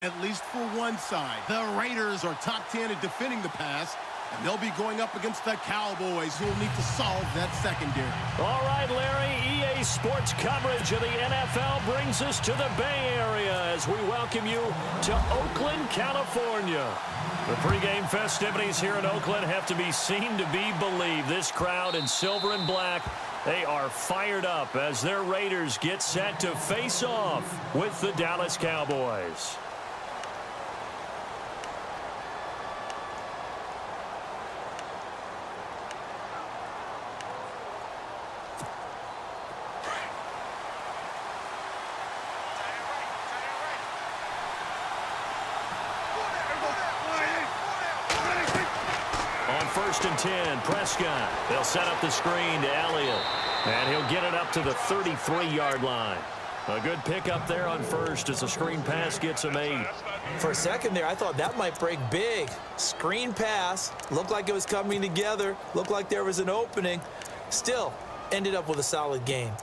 At least for one side. The Raiders are top 10 at defending the pass, and they'll be going up against the Cowboys, who will need to solve that secondary. All right, Larry, EA Sports coverage of the NFL brings us to the Bay Area as we welcome you to Oakland, California. The pregame festivities here in Oakland have to be seen to be believed. This crowd in silver and black, they are fired up as their Raiders get set to face off with the Dallas Cowboys. First and 10, Prescott. They'll set up the screen to Elliott. And he'll get it up to the 33-yard line. A good pickup there on first as the screen pass gets him 8. For a second there, I thought that might break big. Screen pass. Looked like it was coming together. Looked like there was an opening. Still, ended up with a solid game.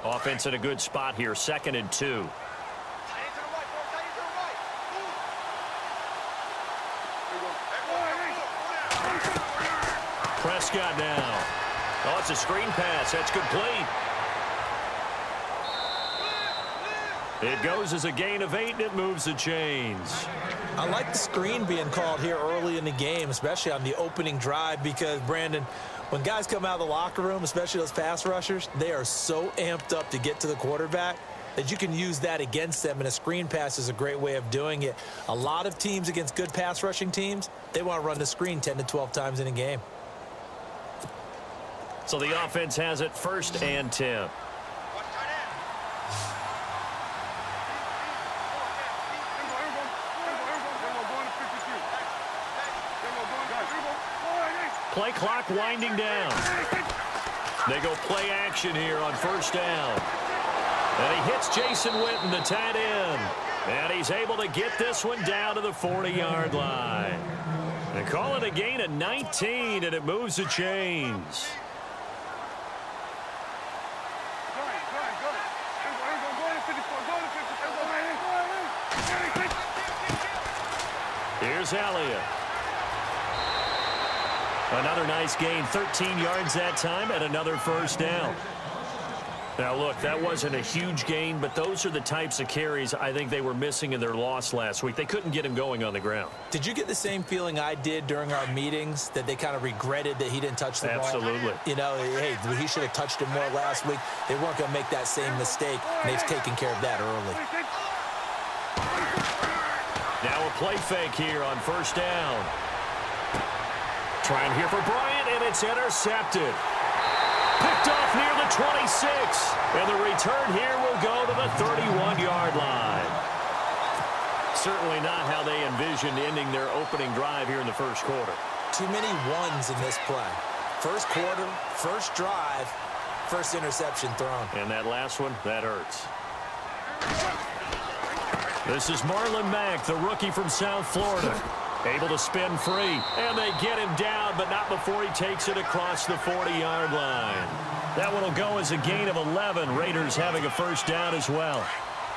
Offense in a good spot here, 2nd and 2. Prescott now. Oh, it's a screen pass. That's complete. It goes as a gain of 8, and it moves the chains. I like the screen being called here early in the game, especially on the opening drive, because, Brandon, when guys come out of the locker room, especially those pass rushers, they are so amped up to get to the quarterback that you can use that against them, and a screen pass is a great way of doing it. A lot of teams against good pass rushing teams, they want to run the screen 10 to 12 times in a game. So the offense has it 1st and 10. Play clock winding down. They go play action here on 1st down. And he hits Jason Witten, the tight end. And he's able to get this one down to the 40-yard line. They call it a gain of 19, and it moves the chains. Here's Elliott. Another nice gain, 13 yards that time, and another 1st down. Now, look, that wasn't a huge gain, but those are the types of carries I think they were missing in their loss last week. They couldn't get him going on the ground. Did you get the same feeling I did during our meetings, that they kind of regretted that he didn't touch the ball? Absolutely. You know, hey, he should have touched it more last week. They weren't going to make that same mistake, and they've taken care of that early. Now a play fake here on 1st down. Trying here for Bryant, and it's intercepted. Picked off near the 26. And the return here will go to the 31-yard line. Certainly not how they envisioned ending their opening drive here in the 1st quarter. Too many ones in this play. 1st quarter, 1st drive, 1st interception thrown. And that last one, that hurts. This is Marlon Mack, the rookie from South Florida. Able to spin free, and they get him down, but not before he takes it across the 40-yard line. That one will go as a gain of 11. Raiders having a 1st down as well.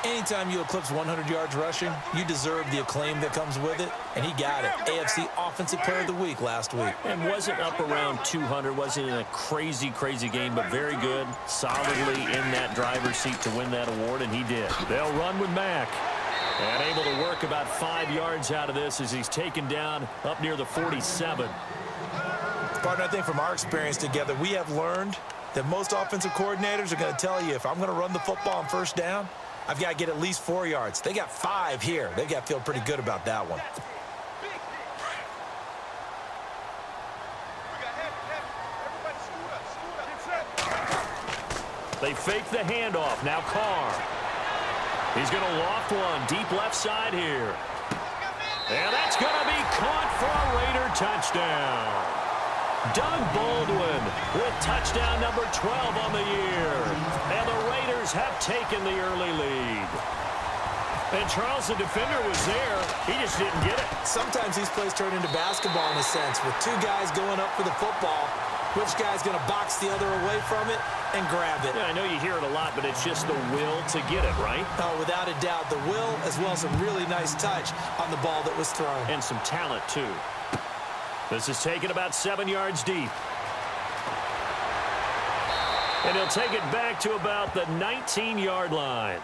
Anytime you eclipse 100 yards rushing, you deserve the acclaim that comes with it, and he got it. AFC Offensive Player of the Week last week. And wasn't up around 200, wasn't in a crazy game, but very good, solidly in that driver's seat to win that award, and he did. They'll run with Mack. And able to work about 5 yards out of this as he's taken down up near the 47. Partner, I think from our experience together, we have learned that most offensive coordinators are going to tell you, if I'm going to run the football on 1st down, I've got to get at least 4 yards. They got 5 here. They've got to feel pretty good about that one. They fake the handoff. Now Carr. He's going to loft one deep left side here. And that's going to be caught for a Raider touchdown. Doug Baldwin with touchdown number 12 on the year. And the Raiders have taken the early lead. And Charles, the defender, was there. He just didn't get it. Sometimes these plays turn into basketball in a sense, with 2 guys going up for the football. Which guy's going to box the other away from it? and grab it. Yeah, I know you hear it a lot, but it's just the will to get it, right? Oh, without a doubt, the will as well as a really nice touch on the ball that was thrown. And some talent, too. This is taken about 7 yards deep. And he'll take it back to about the 19-yard line.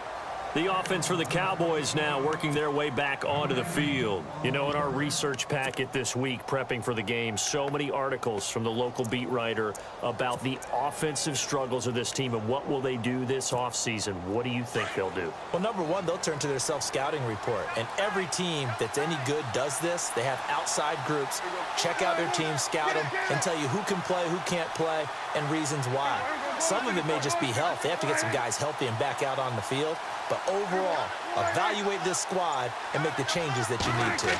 The offense for the Cowboys now working their way back onto the field. You know, in our research packet this week, prepping for the game, so many articles from the local beat writer about the offensive struggles of this team and what will they do this offseason. What do you think they'll do? Well, number one, they'll turn to their self-scouting report. And every team that's any good does this. They have outside groups, check out their team, scout them, and tell you who can play, who can't play, and reasons why. Some of it may just be health. They have to get some guys healthy and back out on the field. But overall, evaluate this squad and make the changes that you need to.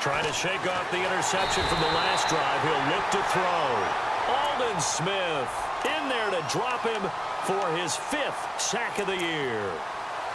Trying to shake off the interception from the last drive. He'll look to throw. Aldon Smith in there to drop him for his 5th sack of the year.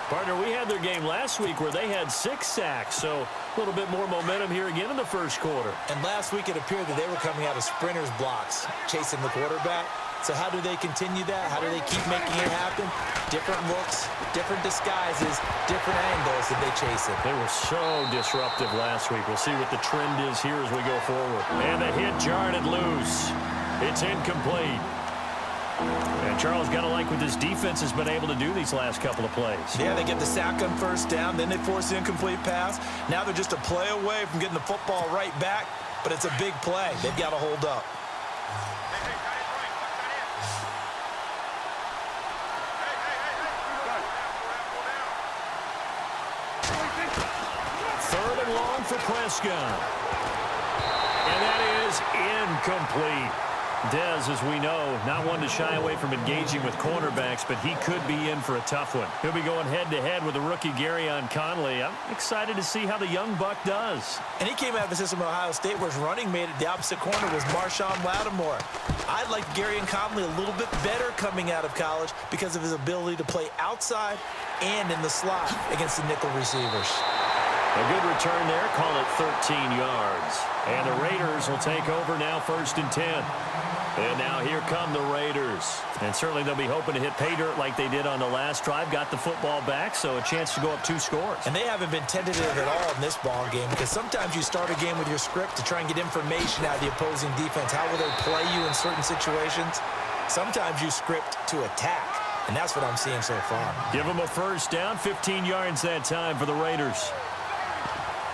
Partner, we had their game last week where they had 6 sacks, so a little bit more momentum here again in the first quarter. And last week it appeared that they were coming out of sprinters blocks, chasing the quarterback. So how do they continue that? How do they keep making it happen? Different looks, different disguises, different angles that they chase it. They were so disruptive last week. We'll see what the trend is here as we go forward. And the hit jarred it loose. It's incomplete. And Charles got to like what this defense has been able to do these last couple of plays. Yeah, they get the sack on first down, then they force the incomplete pass. Now they're just a play away from getting the football right back, but it's a big play. They've got to hold up. Long for Prescott. And that is incomplete. Dez, as we know, not one to shy away from engaging with cornerbacks, but he could be in for a tough one. He'll be going head-to-head with the rookie Garyon Conley. I'm excited to see how the young buck does. And he came out of a system at Ohio State where his running mate at the opposite corner was Marshawn Lattimore. I like Garyon Conley a little bit better coming out of college because of his ability to play outside and in the slot against the nickel receivers. A good return there. Call it 13 yards. And the Raiders will take over now, 1st and 10. And now here come the Raiders. And certainly they'll be hoping to hit pay dirt like they did on the last drive. Got the football back, so a chance to go up 2 scores. And they haven't been tentative at all in this ball game because sometimes you start a game with your script to try and get information out of the opposing defense. How will they play you in certain situations? Sometimes you script to attack, and that's what I'm seeing so far. Give them a first down, 15 yards that time for the Raiders.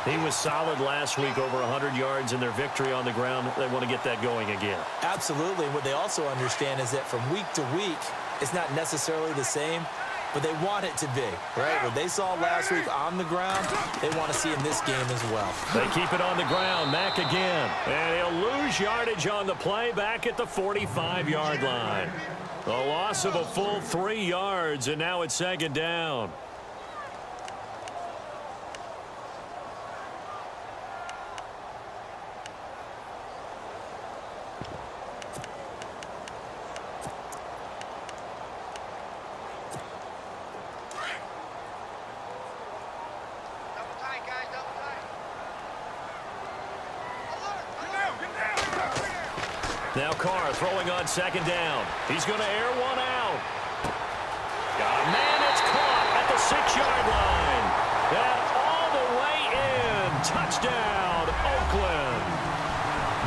He was solid last week, over 100 yards in their victory on the ground. They want to get that going again. Absolutely. And what they also understand is that from week to week, it's not necessarily the same, but they want it to be, right? What they saw last week on the ground, they want to see in this game as well. They keep it on the ground. Mack again. And he'll lose yardage on the play back at the 45-yard line. A loss of a full 3 yards, and now it's 2nd down. Now Carr throwing on 2nd down. He's going to air one out. Got a man, it's caught at the 6-yard line. And all the way in. Touchdown, Oakland.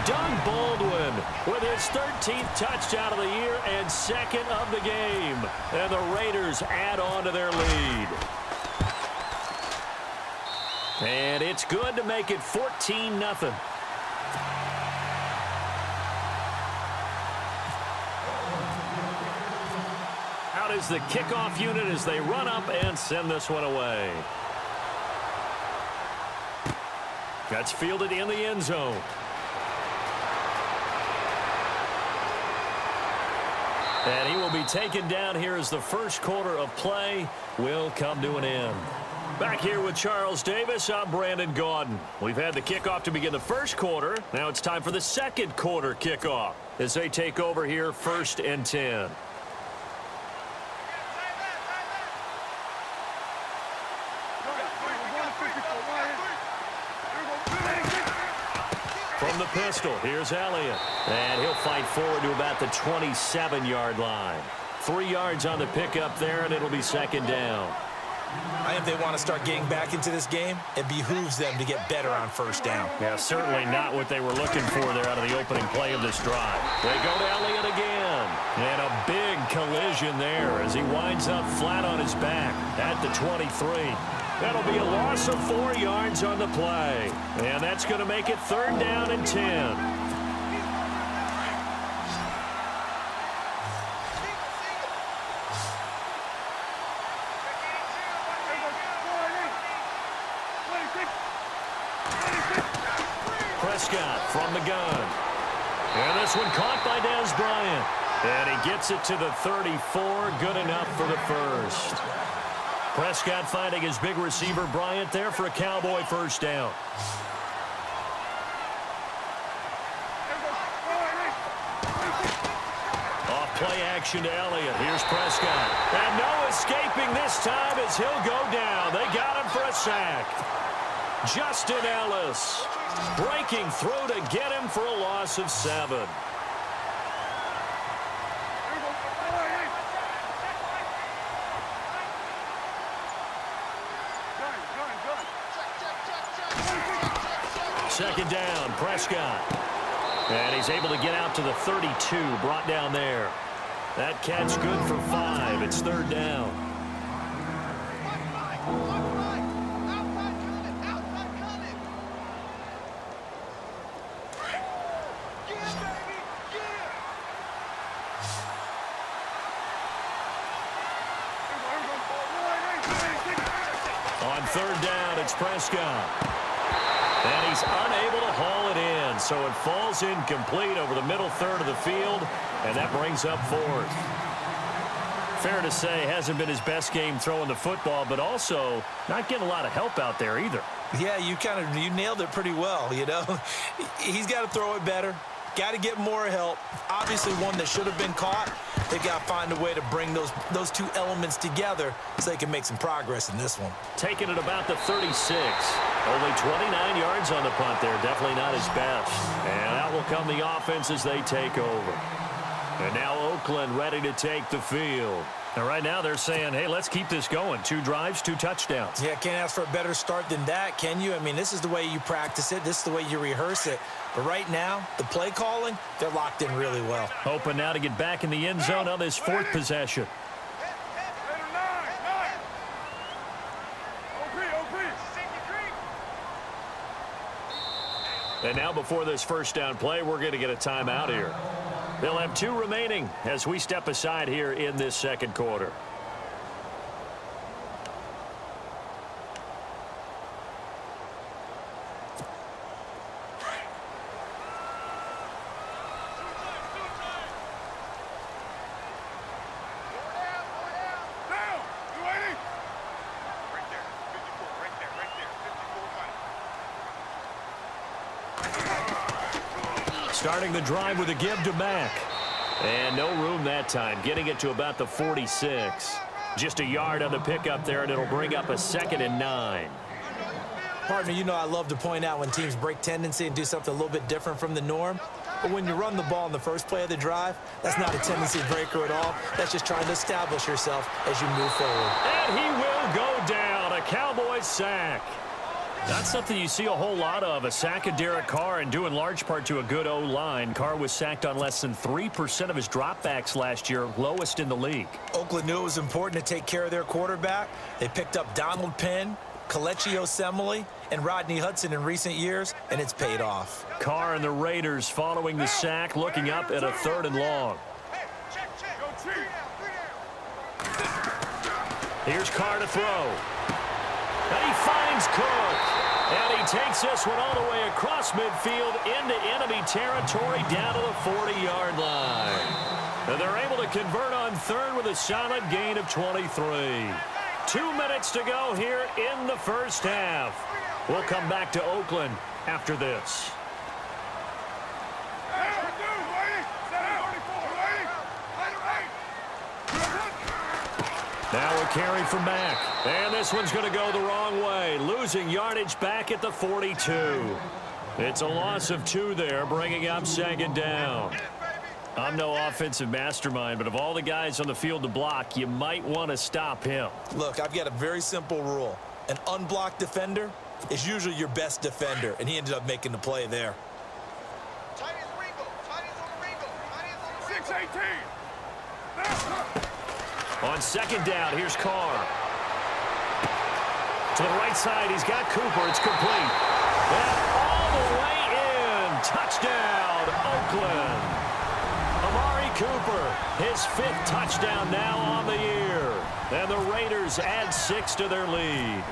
Doug Baldwin with his 13th touchdown of the year and 2nd of the game. And the Raiders add on to their lead. And it's good to make it 14-0. Is the kickoff unit as they run up and send this one away. That's fielded in the end zone. And he will be taken down here as the first quarter of play will come to an end. Back here with Charles Davis, I'm Brandon Gaudin. We've had the kickoff to begin the first quarter. Now it's time for the second quarter kickoff as they take over here, 1st and 10. From the pistol. Here's Elliott. And he'll fight forward to about the 27-yard line. 3 yards on the pickup there, and it'll be second down. I think if they want to start getting back into this game, it behooves them to get better on first down. Yeah, certainly not what they were looking for there out of the opening play of this drive. They go to Elliott again. And a big collision there as he winds up flat on his back at the 23. That'll be a loss of 4 yards on the play. And that's going to make it third down and 10. Prescott from the gun. And this one caught by Dez Bryant. And he gets it to the 34. Good enough for the first. Prescott finding his big receiver Bryant there for a Cowboy first down. Off play action to Elliott. Here's Prescott. And no escaping this time as he'll go down. They got him for a sack. Justin Ellis breaking through to get him for a loss of 7. Second down, Prescott. And he's able to get out to the 32, brought down there. That catch good for 5. It's third down. On third down, it's Prescott. And he's unable to haul it in, so it falls incomplete over the middle third of the field, and that brings up fourth. Fair to say, hasn't been his best game throwing the football, but also not getting a lot of help out there either. Yeah, you nailed it pretty well, you know. He's got to throw it better. Got to get more help. Obviously one that should have been caught. They've got to find a way to bring those two elements together so they can make some progress in this one. Taking it about the 36. Only 29 yards on the punt there. Definitely not his best. And out will come the offense as they take over. And now Oakland ready to take the field. And right now they're saying, hey, let's keep this going. 2 drives, 2 touchdowns. Yeah, can't ask for a better start than that, can you? I mean, this is the way you practice it. This is the way you rehearse it. But right now, the play calling, they're locked in really well. Hoping now to get back in the end zone on this 4th possession. And now before this first down play, we're going to get a timeout here. They'll have 2 remaining as we step aside here in this second quarter. Starting the drive with a give to Mack. And no room that time, getting it to about the 46. Just a yard on the pickup there, and it'll bring up a 2nd and 9. Partner, you know I love to point out when teams break tendency and do something a little bit different from the norm. But when you run the ball in the first play of the drive, that's not a tendency breaker at all. That's just trying to establish yourself as you move forward. And he will go down, a Cowboys sack. That's something you see a whole lot of, a sack of Derek Carr, and due in large part to a good O-line. Carr was sacked on less than 3% of his dropbacks last year, lowest in the league. Oakland knew it was important to take care of their quarterback. They picked up Donald Penn, Kelechi Osemele, and Rodney Hudson in recent years, and it's paid off. Carr and the Raiders following the sack, looking up at a 3rd and long. Here's Carr to throw. And he finds Cook. And he takes this one all the way across midfield into enemy territory down to the 40-yard line. And they're able to convert on 3rd with a solid gain of 23. 2 minutes to go here in the first half. We'll come back to Oakland after this. Now a carry from Mack. And this one's going to go the wrong way. Losing yardage back at the 42. It's a loss of 2 there, bringing up 2nd down. I'm no offensive mastermind, but of all the guys on the field to block, you might want to stop him. Look, I've got a very simple rule. An unblocked defender is usually your best defender, and he ended up making the play there. 6-18. On 2nd down, here's Carr. To the right side, he's got Cooper. It's complete. And all the way in. Touchdown, Oakland. Amari Cooper, his 5th touchdown now on the year. And the Raiders add 6 to their lead.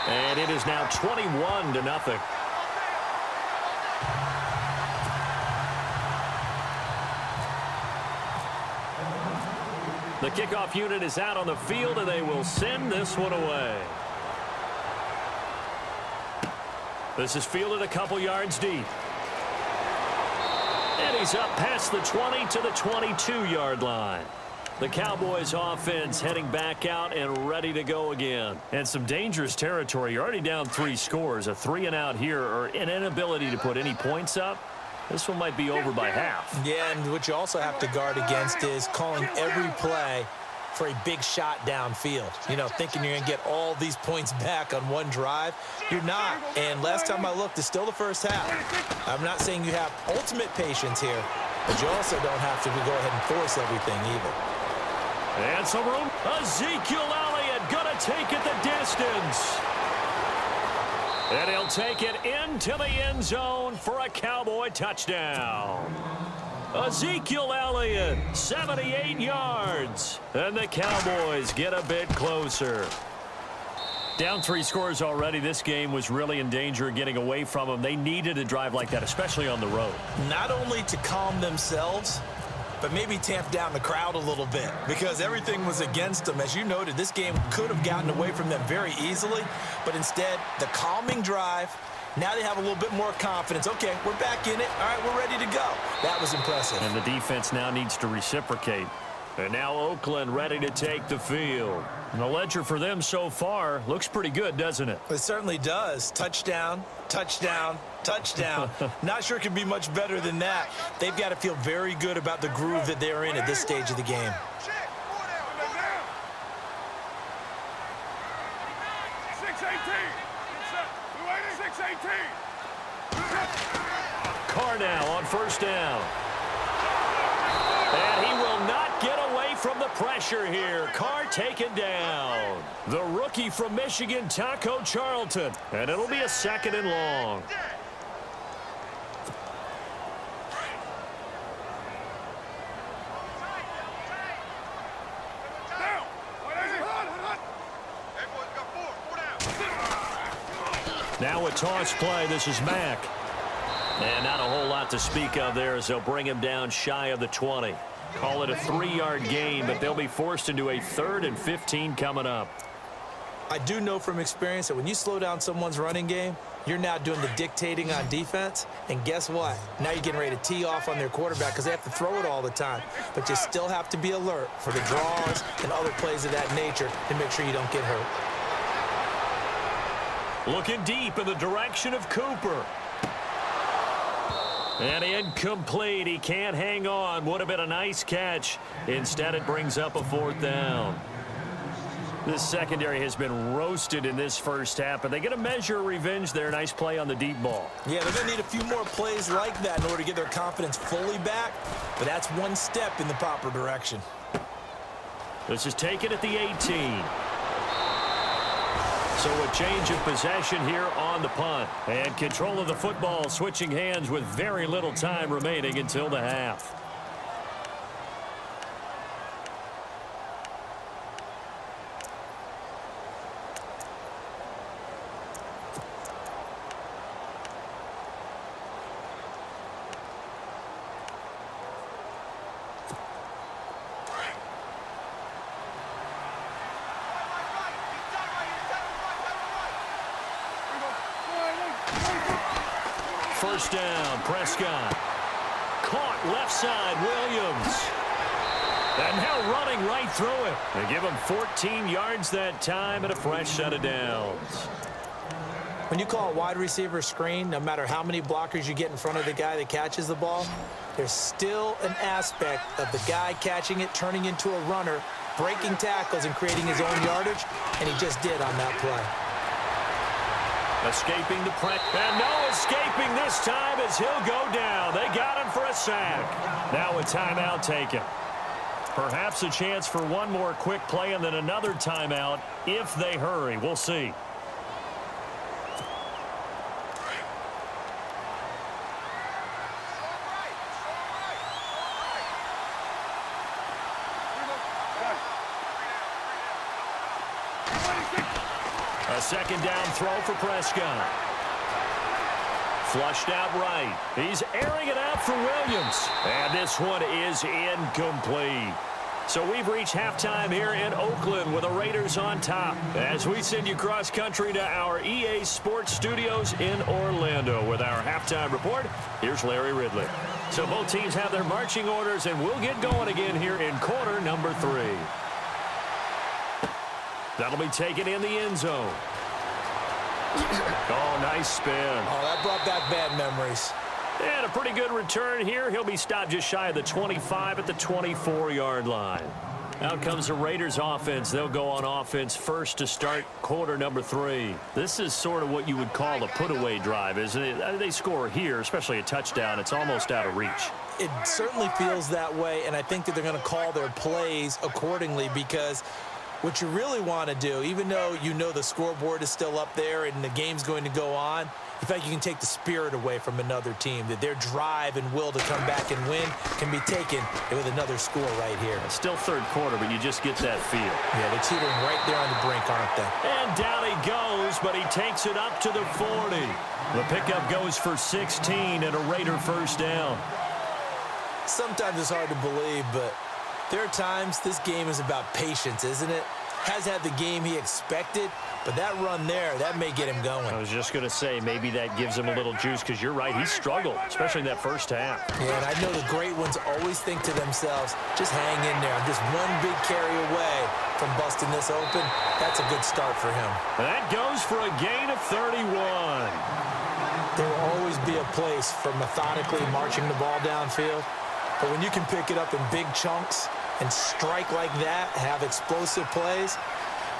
And it is now 21-0. The kickoff unit is out on the field, and they will send this one away. This is fielded a couple yards deep. And he's up past the 20 to the 22-yard line. The Cowboys offense heading back out and ready to go again. And some dangerous territory. You're already down 3 scores. A 3-and-out here, or an inability to put any points up. This one might be over by half. Yeah, and what you also have to guard against is calling every play for a big shot downfield. You know, thinking you're going to get all these points back on one drive. You're not. And last time I looked, it's still the first half. I'm not saying you have ultimate patience here, but you also don't have to go ahead and force everything either. And some room. Ezekiel Elliott going to take it the distance. And he'll take it into the end zone for a Cowboy touchdown. Ezekiel Elliott, 78 yards. And the Cowboys get a bit closer. Down 3 scores already. This game was really in danger of getting away from them. They needed a drive like that, especially on the road. Not only to calm themselves, but maybe tamp down the crowd a little bit, because everything was against them. As you noted, this game could have gotten away from them very easily, but instead, the calming drive, now they have a little bit more confidence. Okay, we're back in it. All right, we're ready to go. That was impressive. And the defense now needs to reciprocate. And now Oakland ready to take the field. And the ledger for them so far looks pretty good, doesn't it? It certainly does. Touchdown, touchdown, touchdown. Not sure it could be much better than that. They've got to feel very good about the groove that they're in at this stage of the game. 6-18. Carr now on 1st down. And he will not get away from the pressure here. Carr taken down. The rookie from Michigan, Taco Charlton. And it'll be a 2nd and long. Now a toss play. This is Mack. And not a whole lot to speak of there as they'll bring him down shy of the 20. Call it a 3-yard gain, but they'll be forced into a 3rd and 15 coming up. I do know from experience that when you slow down someone's running game, you're now doing the dictating on defense. And guess what? Now you're getting ready to tee off on their quarterback because they have to throw it all the time. But you still have to be alert for the draws and other plays of that nature to make sure you don't get hurt. Looking deep in the direction of Cooper. And incomplete. He can't hang on. Would have been a nice catch. Instead, it brings up a 4th down. This secondary has been roasted in this first half, but they get a measure of revenge there. Nice play on the deep ball. Yeah, they're going to need a few more plays like that in order to get their confidence fully back, but that's one step in the proper direction. This is taken at the 18. So a change of possession here on the punt. And control of the football switching hands with very little time remaining until the half. First down, Prescott. Caught left side, Williams. And now running right through it. They give him 14 yards that time and a fresh set of downs. When you call a wide receiver screen, no matter how many blockers you get in front of the guy that catches the ball, there's still an aspect of the guy catching it, turning into a runner, breaking tackles and creating his own yardage, and he just did on that play. Escaping the press, and no escaping this time as he'll go down. They got him for a sack. Now a timeout taken. Perhaps a chance for one more quick play and then another timeout if they hurry. We'll see. A second down throw for Prescott. Flushed out right. He's airing it out for Williams. And this one is incomplete. So we've reached halftime here in Oakland with the Raiders on top. As we send you cross-country to our EA Sports Studios in Orlando with our halftime report, here's Larry Ridley. So both teams have their marching orders, and we'll get going again here in quarter number 3. That'll be taken in the end zone. Oh, nice spin. Oh, that brought back bad memories. And a pretty good return here. He'll be stopped just shy of the 25 at the 24-yard line. Out comes the Raiders offense. They'll go on offense first to start quarter number 3. This is sort of what you would call a put-away drive, isn't it? They score here, especially a touchdown. It's almost out of reach. It certainly feels that way, and I think that they're going to call their plays accordingly because what you really want to do, even though you know the scoreboard is still up there and the game's going to go on, in fact, you can take the spirit away from another team, that their drive and will to come back and win can be taken with another score right here. It's still third quarter, but you just get that feel. Yeah, they're teetering right there on the brink, aren't they? And down he goes, but he takes it up to the 40. The pickup goes for 16 and a Raider first down. Sometimes it's hard to believe, but there are times this game is about patience, isn't it? Has had the game he expected, but that run there, that may get him going. I was just going to say, maybe that gives him a little juice, because you're right, he struggled, especially in that first half. Yeah, and I know the great ones always think to themselves, just hang in there. I'm just one big carry away from busting this open. That's a good start for him. That goes for a gain of 31. There will always be a place for methodically marching the ball downfield, but when you can pick it up in big chunks and strike like that, have explosive plays,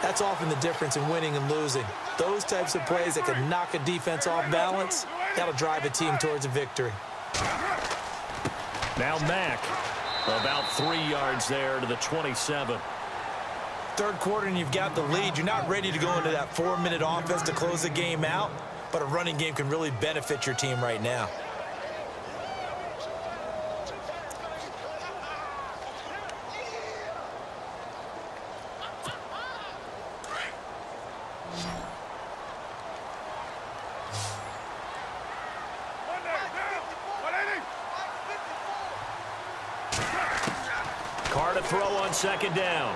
that's often the difference in winning and losing. Those types of plays that can knock a defense off balance, that'll drive a team towards a victory. Now Mack, about 3 yards there to the 27. Third quarter and you've got the lead. You're not ready to go into that 4-minute offense to close the game out, but a running game can really benefit your team right now. Carr to throw on second down.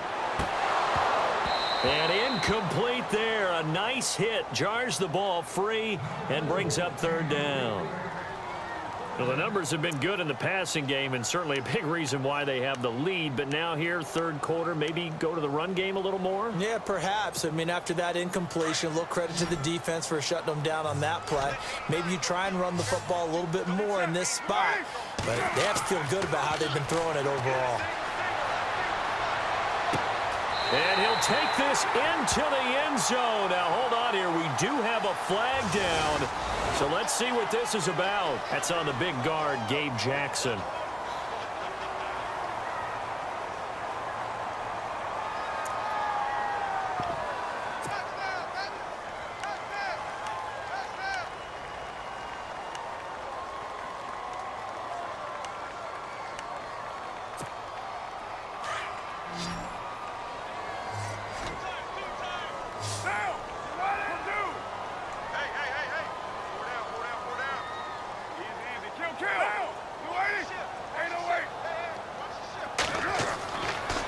And incomplete there. A nice hit. Jars the ball free and brings up third down. Well, the numbers have been good in the passing game and certainly a big reason why they have the lead. But now here, third quarter, maybe go to the run game a little more? Yeah, perhaps. I mean, after that incompletion, a little credit to the defense for shutting them down on that play. Maybe you try and run the football a little bit more in this spot. But they have to feel good about how they've been throwing it overall. And he'll take this into the end zone. Now, hold on here. We do have a flag down. So let's see what this is about. That's on the big guard, Gabe Jackson.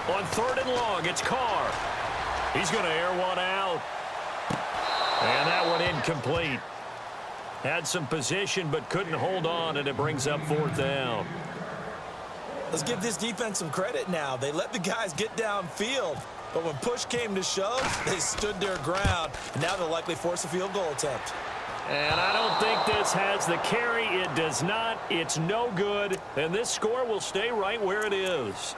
On third and long, it's Carr. He's going to air one out. And that one incomplete. Had some position but couldn't hold on, and it brings up fourth down. Let's give this defense some credit now. They let the guys get downfield, but when push came to shove, they stood their ground, and now they'll likely force a field goal attempt. And I don't think this has the carry. It does not. It's no good. And this score will stay right where it is.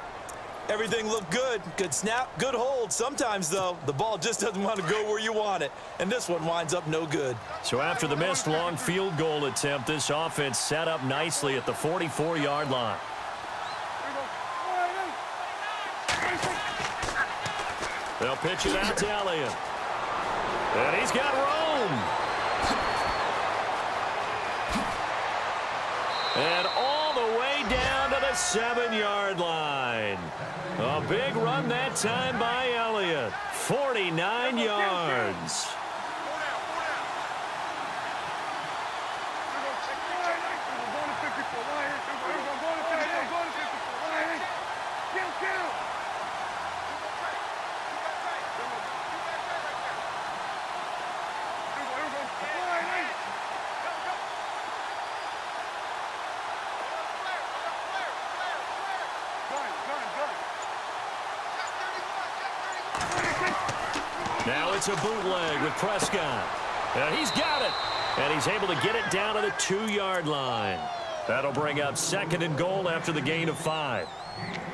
Everything looked good. Good snap, good hold. Sometimes, though, the ball just doesn't want to go where you want it. And this one winds up no good. So after the missed long field goal attempt, this offense set up nicely at the 44-yard line. They'll pitch it out to Elliott. And he's got room. And all the way down to the 7-yard line. A big run that time by Elliott. 49 yards. Now it's a bootleg with Prescott. And he's got it. And he's able to get it down to the 2-yard line. That'll bring up 2nd and goal after the gain of 5.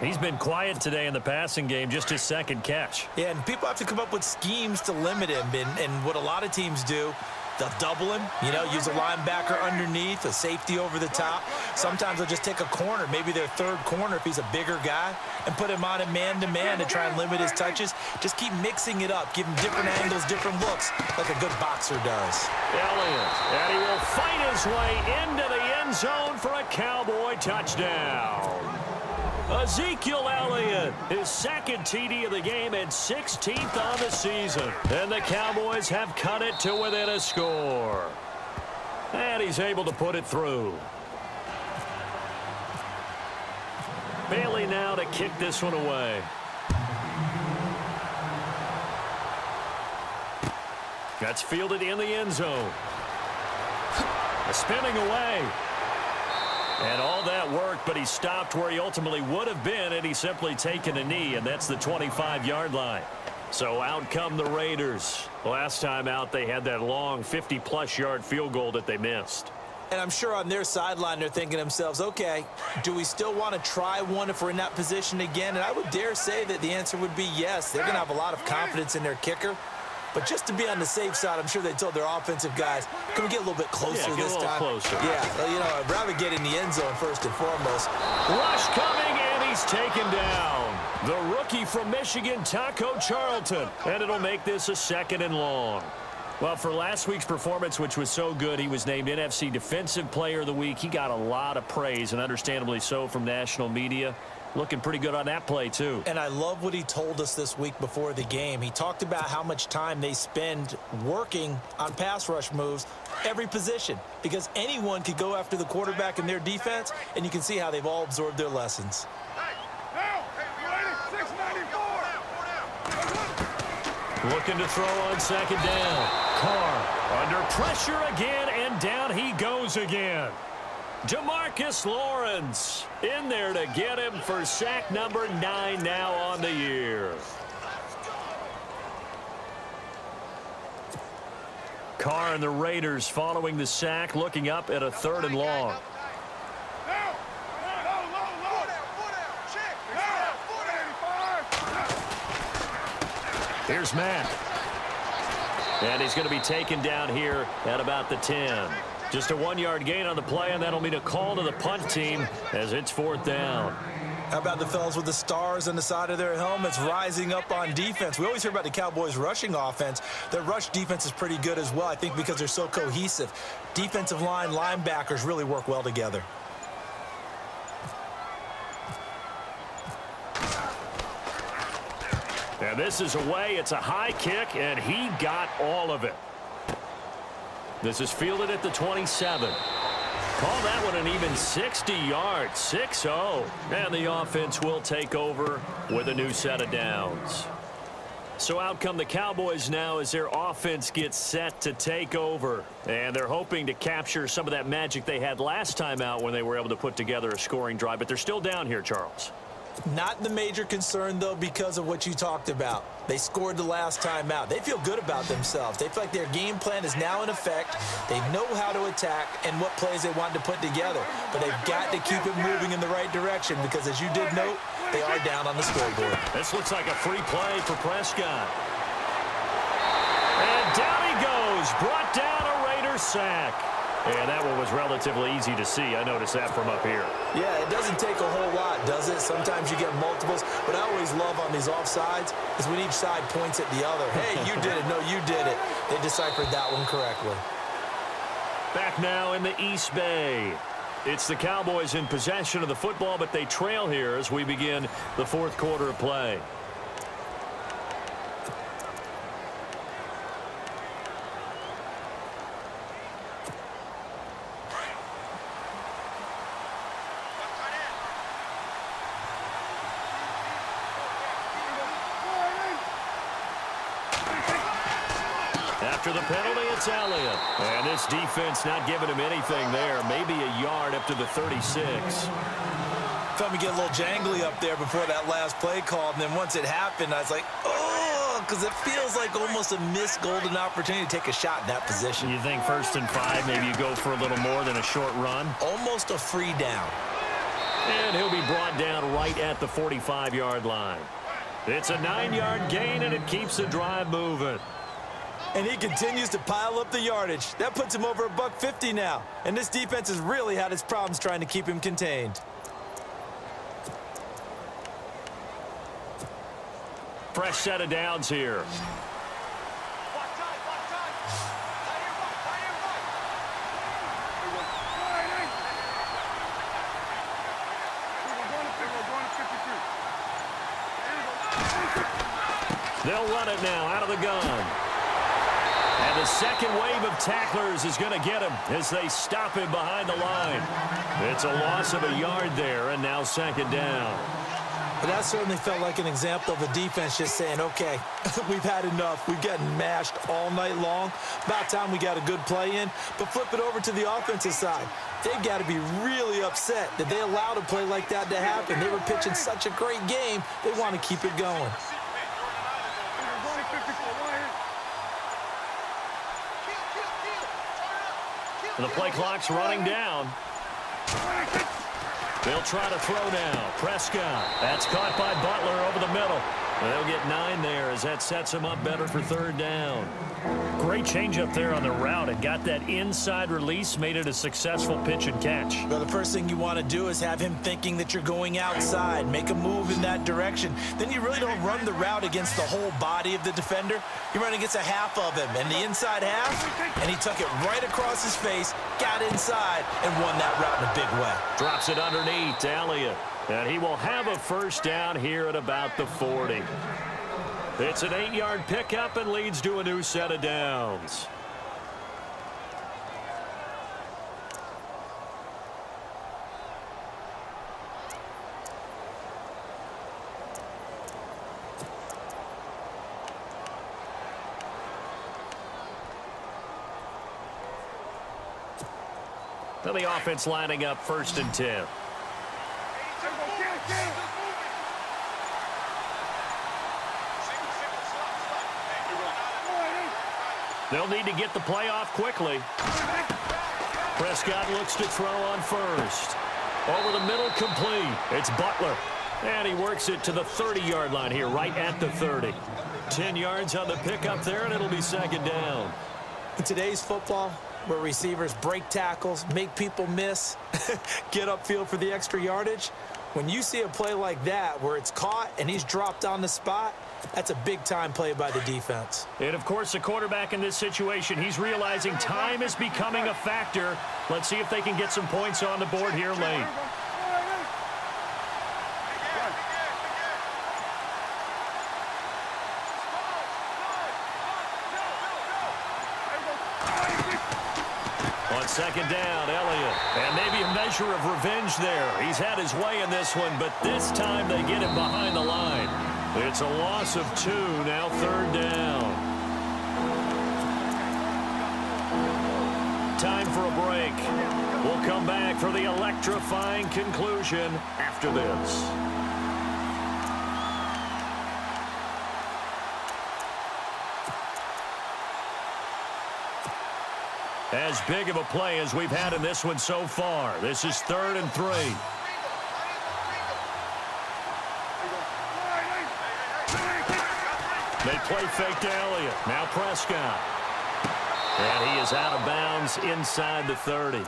He's been quiet today in the passing game, just his 2nd catch. Yeah, and people have to come up with schemes to limit him. And what a lot of teams do, they'll double him, use a linebacker underneath, a safety over the top. Sometimes they'll just take a corner, maybe their 3rd corner if he's a bigger guy, and put him on a man-to-man to try and limit his touches. Just keep mixing it up, give him different angles, different looks, like a good boxer does. Elliott, and he will fight his way into the end zone for a Cowboy touchdown. Ezekiel Elliott, his 2nd TD of the game and 16th on the season. And the Cowboys have cut it to within a score. And he's able to put it through. Bailey now to kick this one away. That's fielded in the end zone. Spinning away. And all that worked, but he stopped where he ultimately would have been had he simply taken a knee, and that's the 25-yard line. So out come the Raiders. Last time out, they had that long 50-plus yard field goal that they missed. And I'm sure on their sideline, they're thinking to themselves, okay, do we still want to try one if we're in that position again? And I would dare say that the answer would be yes. They're going to have a lot of confidence in their kicker. But just to be on the safe side, I'm sure they told their offensive guys, can we get a little bit closer this time? Closer. Yeah, I'd rather get in the end zone first and foremost. Rush coming, and he's taken down. The rookie from Michigan, Taco Charlton. And it'll make this a 2nd and long. Well, for last week's performance, which was so good, he was named NFC Defensive Player of the Week. He got a lot of praise, and understandably so, from national media. Looking pretty good on that play, too. And I love what he told us this week before the game. He talked about how much time they spend working on pass rush moves, every position, because anyone could go after the quarterback in their defense, and you can see how they've all absorbed their lessons. Looking to throw on 2nd down. Carr under pressure again, and down he goes again. DeMarcus Lawrence in there to get him for sack number 9 now on the year. Carr and the Raiders following the sack, looking up at a 3rd and long. Here's Matt. And he's going to be taken down here at about the 10. Just a 1-yard gain on the play, and that'll mean a call to the punt team as it's 4th down. How about the fellas with the stars on the side of their helmets rising up on defense? We always hear about the Cowboys' rushing offense. Their rush defense is pretty good as well, I think, because they're so cohesive. Defensive line, linebackers really work well together. And this is away. It's a high kick, and he got all of it. This is fielded at the 27. Call that one an even 60 yards, 6-0. And the offense will take over with a new set of downs. So out come the Cowboys now as their offense gets set to take over. And they're hoping to capture some of that magic they had last time out when they were able to put together a scoring drive. But they're still down here, Charles. Not the major concern, though, because of what you talked about. They scored the last time out. They feel good about themselves. They feel like their game plan is now in effect. They know how to attack and what plays they want to put together. But they've got to keep it moving in the right direction because, as you did note, they are down on the scoreboard. This looks like a free play for Prescott. And down he goes. Brought down a Raider sack. And that one was relatively easy to see. I noticed that from up here. Yeah, it doesn't take a whole lot, does it? Sometimes you get multiples. What I always love on these offsides is when each side points at the other. Hey, you did it. No, you did it. They deciphered that one correctly. Back now in the East Bay. It's the Cowboys in possession of the football, but they trail here as we begin the fourth quarter of play. After the penalty, it's Elliott. And this defense not giving him anything there. Maybe a yard up to the 36. Felt me get a little jangly up there before that last play call. And then once it happened, I was like, oh, because it feels like almost a missed golden opportunity to take a shot in that position. You think 1st and 5, maybe you go for a little more than a short run? Almost a free down. And he'll be brought down right at the 45-yard line. It's a 9-yard gain, and it keeps the drive moving. And he continues to pile up the yardage. That puts him over $150 now. And this defense has really had its problems trying to keep him contained. Fresh set of downs here. They'll run it now out of the gun. And the second wave of tacklers is going to get him as they stop him behind the line. It's a loss of a yard there, and now 2nd down. But that certainly felt like an example of the defense just saying, okay, we've had enough. We've gotten mashed all night long. About time we got a good play in. But flip it over to the offensive side. They've got to be really upset that they allowed a play like that to happen. They were pitching such a great game. They want to keep it going. And the play clock's running down. They'll try to throw now. Prescott. That's caught by Butler over the middle. They'll get 9 there as that sets him up better for 3rd down. Great change up there on the route. It got that inside release, made it a successful pitch and catch. Well, the first thing you want to do is have him thinking that you're going outside, make a move in that direction. Then you really don't run the route against the whole body of the defender. You run against a half of him, and the inside half, and he took it right across his face, got inside, and won that route in a big way. Drops it underneath to Elliott, and he will have a 1st down here at about the 40. It's an 8-yard pickup and leads to a new set of downs. Now the offense lining up 1st and 10. They'll need to get the play off quickly. Prescott looks to throw on 1st. Over the middle, complete. It's Butler. And he works it to the 30-yard line here, right at the 30. 10 yards on the pickup there, and it'll be 2nd down. In today's football, where receivers break tackles, make people miss, get upfield for the extra yardage, when you see a play like that where it's caught and he's dropped on the spot, that's a big-time play by the defense. And, of course, the quarterback in this situation, he's realizing time is becoming a factor. Let's see if they can get some points on the board here late. On 2nd down, Elliott. And maybe a measure of revenge there. He's had his way in this one, but this time they get him behind the line. It's a loss of 2, now 3rd down. Time for a break. We'll come back for the electrifying conclusion after this. As big of a play as we've had in this one so far. This is 3rd and 3. They play fake to Elliott. Now Prescott. And he is out of bounds inside the 30.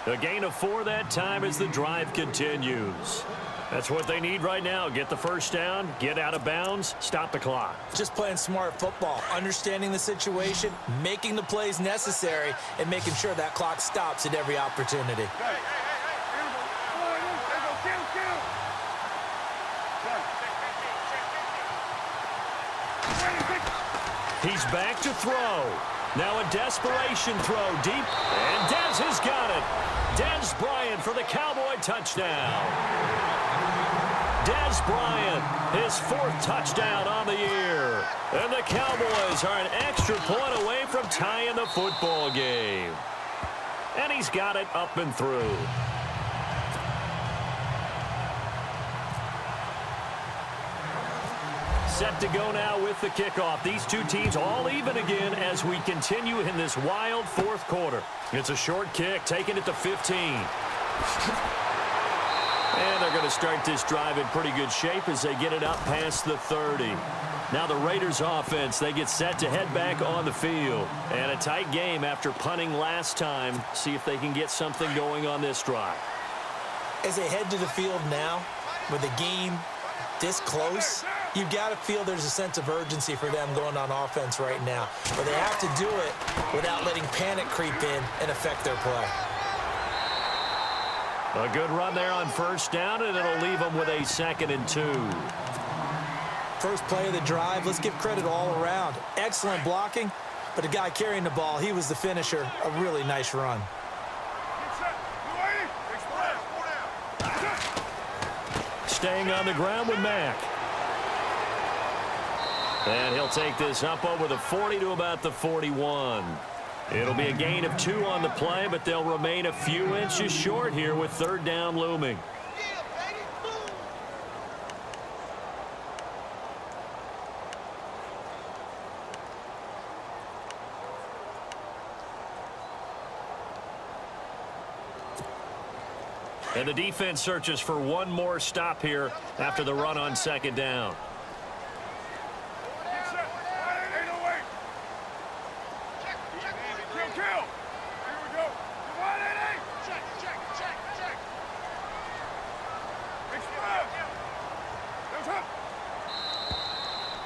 A gain of 4 that time as the drive continues. That's what they need right now. Get the first down, get out of bounds, stop the clock. Just playing smart football, understanding the situation, making the plays necessary, and making sure that clock stops at every opportunity. He's back to throw. Now a desperation throw deep, and Dez has got it. Dez Bryant for the Cowboy touchdown. Dez Bryant, his 4th touchdown on the year. And the Cowboys are an extra point away from tying the football game. And he's got it up and through. Set to go now with the kickoff. These two teams all even again as we continue in this wild 4th quarter. It's a short kick, taking it to 15. And they're going to start this drive in pretty good shape as they get it up past the 30. Now the Raiders offense, they get set to head back on the field. And a tight game after punting last time. See if they can get something going on this drive. As they head to the field now, with the game this close, you've got to feel there's a sense of urgency for them going on offense right now. But they have to do it without letting panic creep in and affect their play. A good run there on first down, and it'll leave them with a 2nd and 2. First play of the drive, let's give credit all around. Excellent blocking, but the guy carrying the ball, he was the finisher. A really nice run. Staying on the ground with Mack. And he'll take this up over the 40 to about the 41. It'll be a gain of 2 on the play, but they'll remain a few inches short here with 3rd down looming. And the defense searches for one more stop here after the run on 2nd down.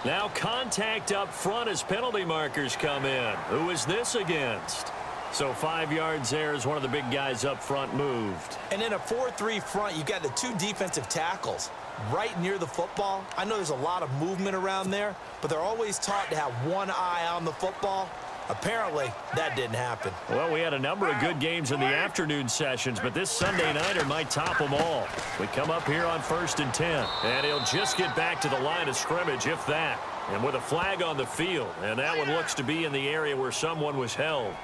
Now contact up front as penalty markers come in. Who is this against? So 5 yards there as one of the big guys up front moved. And in a 4-3 front, you've got the 2 defensive tackles right near the football. I know there's a lot of movement around there, but they're always taught to have one eye on the football. Apparently, that didn't happen. Well, we had a number of good games in the afternoon sessions, but this Sunday nighter might top them all. We come up here on 1st and 10, and he'll just get back to the line of scrimmage, if that. And with a flag on the field, and that one looks to be in the area where someone was held.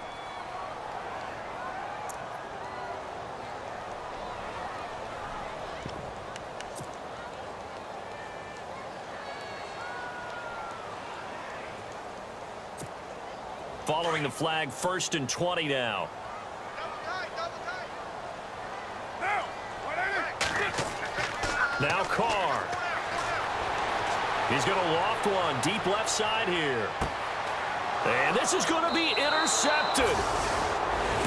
Following the flag, 1st and 20 now. Now Carr. He's going to loft one deep left side here. And this is going to be intercepted.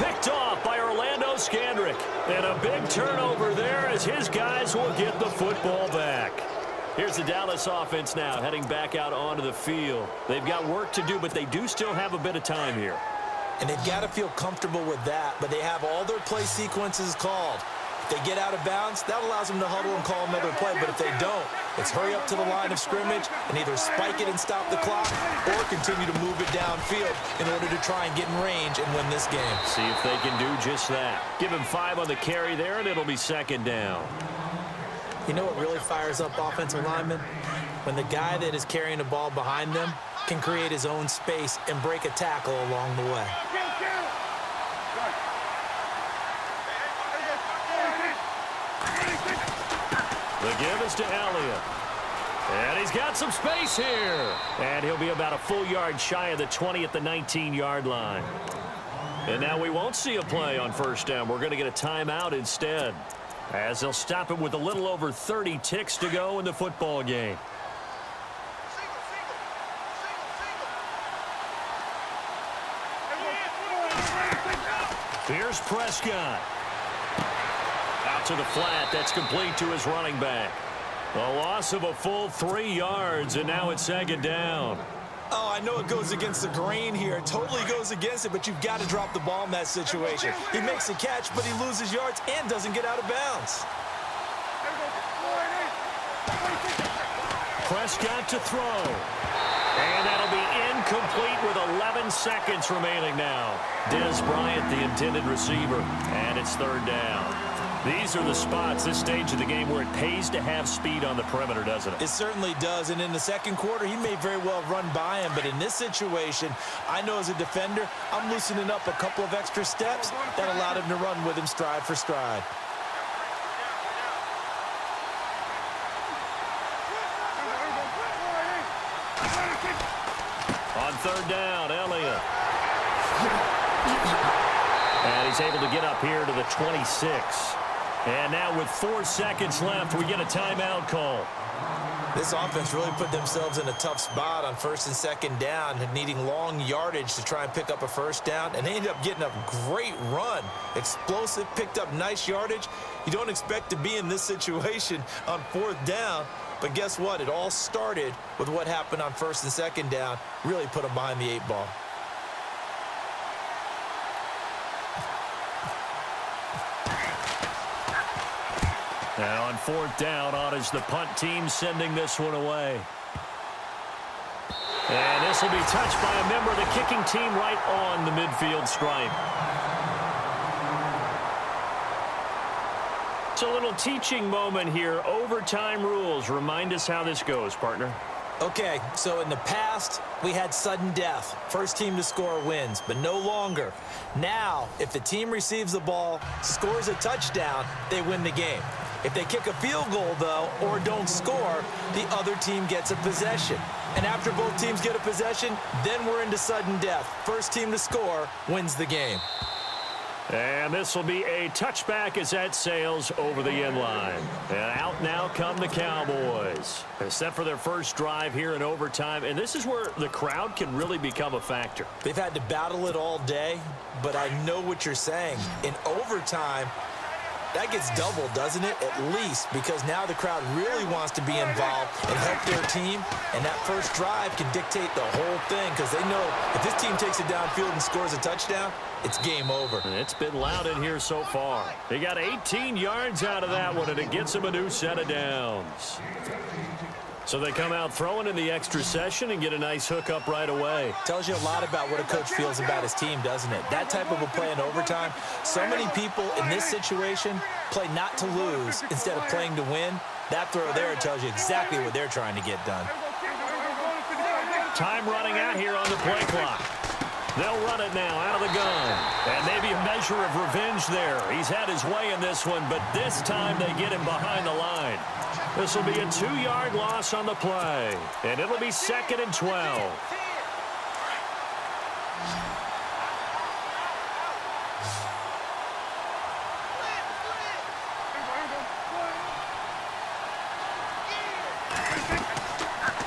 Picked off by Orlando Scandrick. And a big turnover there as his guys will get the football back. Here's the Dallas offense now heading back out onto the field. They've got work to do, but they do still have a bit of time here. And they've got to feel comfortable with that, but they have all their play sequences called. If they get out of bounds, that allows them to huddle and call another play, but if they don't, it's hurry up to the line of scrimmage and either spike it and stop the clock or continue to move it downfield in order to try and get in range and win this game. See if they can do just that. Give him 5 on the carry there, and it'll be 2nd down. You know what really fires up offensive linemen? When the guy that is carrying the ball behind them can create his own space and break a tackle along the way. The give is to Elliott. And he's got some space here. And he'll be about a full yard shy of the 20 at the 19-yard line. And now we won't see a play on first down. We're going to get a timeout instead, as they'll stop it with a little over 30 ticks to go in the football game. Here's Prescott. Out to the flat. That's complete to his running back. A loss of a full 3 yards, and now it's second down. Oh, I know it goes against the grain here. It totally goes against it, but you've got to drop the ball in that situation. He makes a catch, but he loses yards and doesn't get out of bounds. Prescott to throw. And that'll be incomplete with 11 seconds remaining now. Des Bryant, the intended receiver, and it's third down. These are the spots, this stage of the game, where it pays to have speed on the perimeter, doesn't it? It certainly does, and in the second quarter, he may very well run by him, but in this situation, I know as a defender, I'm loosening up a couple of extra steps that allowed him to run with him stride for stride. On third down, Elliott. And he's able to get up here to the 26. And now with 4 seconds left, we get a timeout call. This offense really put themselves in a tough spot on first and second down, needing long yardage to try and pick up a first down, and they ended up getting a great run. Explosive, picked up nice yardage. You don't expect to be in this situation on fourth down, but guess what? It all started with what happened on first and second down. Really put them behind the 8 ball. Now on fourth down, on is the punt team sending this one away. And this will be touched by a member of the kicking team right on the midfield stripe. It's a little teaching moment here. Overtime rules. Remind us how this goes, partner. Okay, so in the past, we had sudden death. First team to score wins, but no longer. Now, if the team receives the ball, scores a touchdown, they win the game. If they kick a field goal, though, or don't score, the other team gets a possession. And after both teams get a possession, then we're into sudden death. First team to score wins the game. And this will be a touchback as that sails over the end line. And out now come the Cowboys. They're set for their first drive here in overtime. And this is where the crowd can really become a factor. They've had to battle it all day, but I know what you're saying. In overtime, that gets doubled, doesn't it? At least, because now the crowd really wants to be involved and help their team. And that first drive can dictate the whole thing, because they know if this team takes it downfield and scores a touchdown, it's game over. And it's been loud in here so far. They got 18 yards out of that one, and it gets them a new set of downs. So they come out throwing in the extra session and get a nice hookup right away. Tells you a lot about what a coach feels about his team, doesn't it? That type of a play in overtime, so many people in this situation play not to lose instead of playing to win. That throw there tells you exactly what they're trying to get done. Time running out here on the play clock. They'll run it now out of the gun. And maybe a measure of revenge there. He's had his way in this one, but this time they get him behind the line. This will be a 2-yard loss on the play. And it'll be 2nd and 12.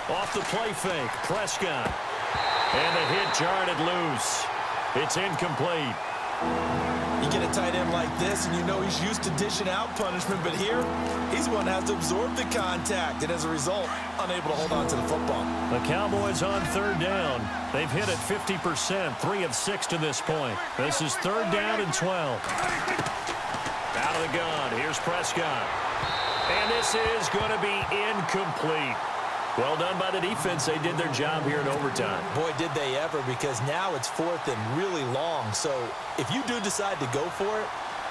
Off the play fake, Prescott. And the hit jarred it loose. It's incomplete. You get a tight end like this, and you know he's used to dishing out punishment, but here, he's the one that has to absorb the contact, and as a result, unable to hold on to the football. The Cowboys on third down. They've hit it 50%, 3 of 6 to this point. This is 3rd down and 12. Out of the gun, here's Prescott. And this is going to be incomplete. Well done by the defense. They did their job here in overtime. Boy, did they ever, because now it's 4th and really long. So if you do decide to go for it,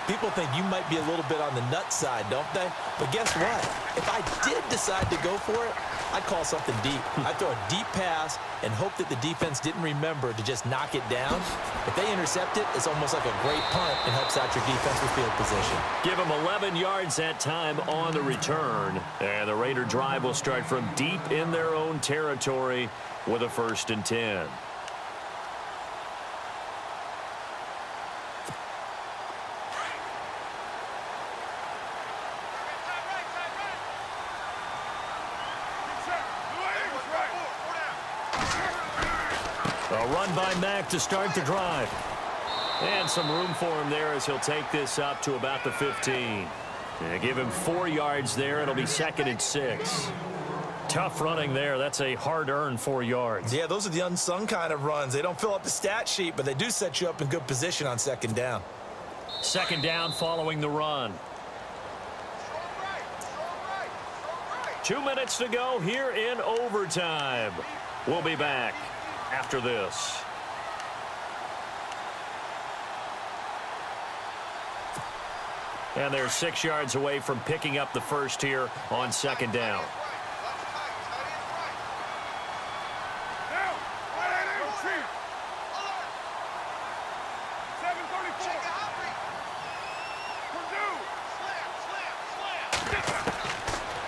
people think you might be a little bit on the nut side, don't they? But guess what? If I did decide to go for it, I'd call something deep. I'd throw a deep pass and hope that the defense didn't remember to just knock it down. If they intercept it, it's almost like a great punt and helps out your defensive field position. Give them 11 yards that time on the return. And the Raider drive will start from deep in their own territory with a 1st and 10. A run by Mack to start the drive. And some room for him there as he'll take this up to about the 15. And give him 4 yards there. It'll be 2nd and 6. Tough running there. That's a hard-earned 4 yards. Yeah, those are the unsung kind of runs. They don't fill up the stat sheet, but they do set you up in good position on 2nd down. 2nd down following the run. 2 minutes to go here in overtime. We'll be back after this. And they're 6 yards away from picking up the first here on 2nd down.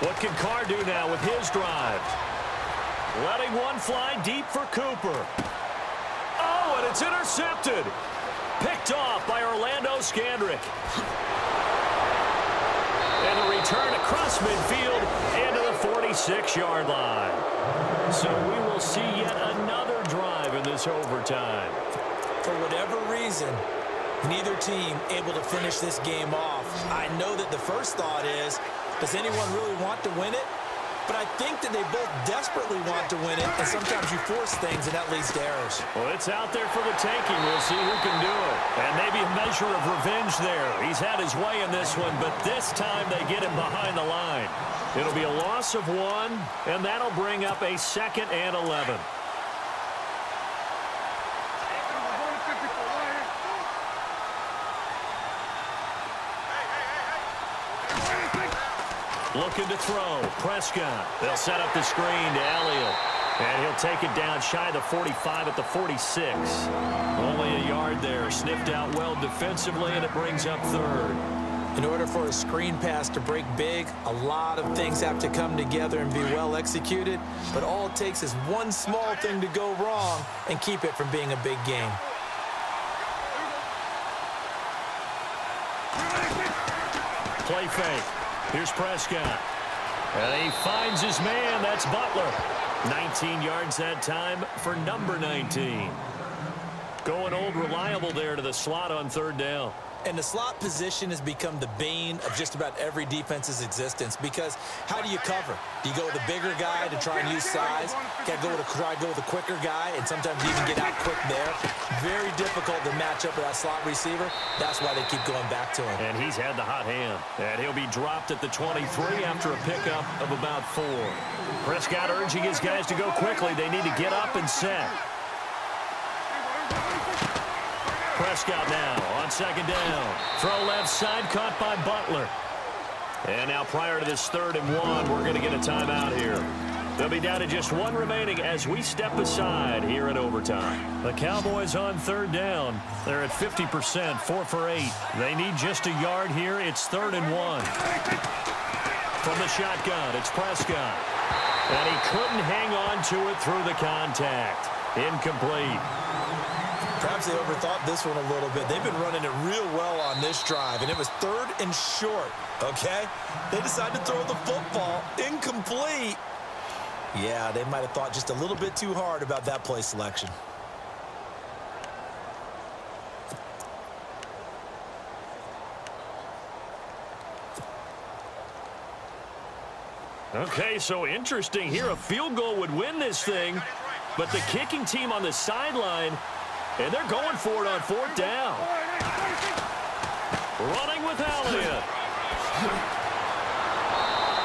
What can Carr do now with his drive? Letting one fly deep for Cooper. Oh, and it's intercepted. Picked off by Orlando Scandrick. And the return across midfield into the 46-yard line. So we will see yet another drive in this overtime. For whatever reason, neither team able to finish this game off. I know that the first thought is, does anyone really want to win it? But I think that they both desperately want to win it, and sometimes you force things, and that leads to errors. Well, it's out there for the taking. We'll see who can do it. And maybe a measure of revenge there. He's had his way in this one, but this time they get him behind the line. It'll be a loss of 1, and that'll bring up a 2nd and 11. Looking to throw. Prescott. They'll set up the screen to Elliott. And he'll take it down shy of the 45 at the 46. Only a yard there. Sniffed out well defensively, and it brings up 3rd. In order for a screen pass to break big, a lot of things have to come together and be well executed. But all it takes is one small thing to go wrong and keep it from being a big game. Play fake. Here's Prescott. And he finds his man. That's Butler. 19 yards that time for number 19. Going old reliable there to the slot on 3rd down. And the slot position has become the bane of just about every defense's existence, because how do you cover? Do you go with a bigger guy to try and use size? Got to try to go with a quicker guy, and sometimes you even get out quick there. Very difficult to match up with that slot receiver. That's why they keep going back to him. And he's had the hot hand. And he'll be dropped at the 23 after a pickup of about 4. Prescott urging his guys to go quickly. They need to get up and set. Prescott now on 2nd down. Throw left side, caught by Butler. And now prior to this 3rd and 1, we're going to get a timeout here. They'll be down to just 1 remaining as we step aside here in overtime. The Cowboys on 3rd down. They're at 50%, 4 for 8. They need just a yard here. It's 3rd and 1. From the shotgun, it's Prescott. And he couldn't hang on to it through the contact. Incomplete. Perhaps they overthought this one a little bit. They've been running it real well on this drive, and it was 3rd and short, okay? They decided to throw the football. Incomplete. Yeah, they might have thought just a little bit too hard about that play selection. Okay, so interesting here. A field goal would win this thing, but the kicking team on the sideline, and they're going for it on 4th down. Running with Elliott.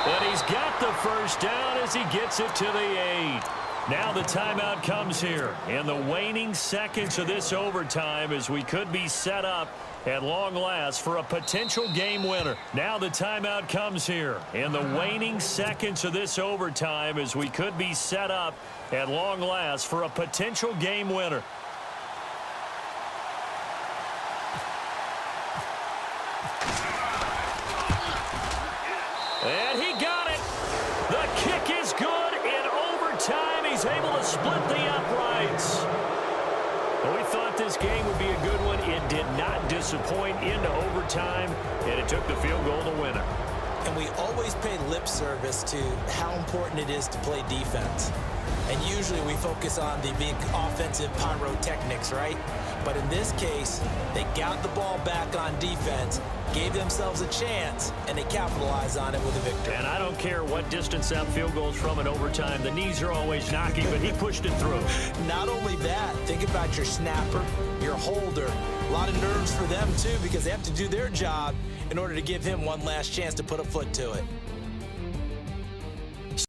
And he's got the first down as he gets it to the 8. Now the timeout comes here in the waning seconds of this overtime as we could be set up at long last for a potential game winner. Now the timeout comes here in the waning seconds of this overtime as we could be set up at long last for a potential game winner. And he got it. The kick is good in overtime. He's able to split the uprights. Well, we thought this game would be a good one. It did not disappoint into overtime, and it took the field goal to win it. And we always pay lip service to how important it is to play defense. And usually we focus on the big offensive pyrotechnics, right? But in this case, they got the ball back on defense, gave themselves a chance, and they capitalized on it with a victory. And I don't care what distance that field goes from in overtime. The knees are always knocking, but he pushed it through. Not only that, think about your snapper, your holder. A lot of nerves for them, too, because they have to do their job in order to give him one last chance to put a foot to it.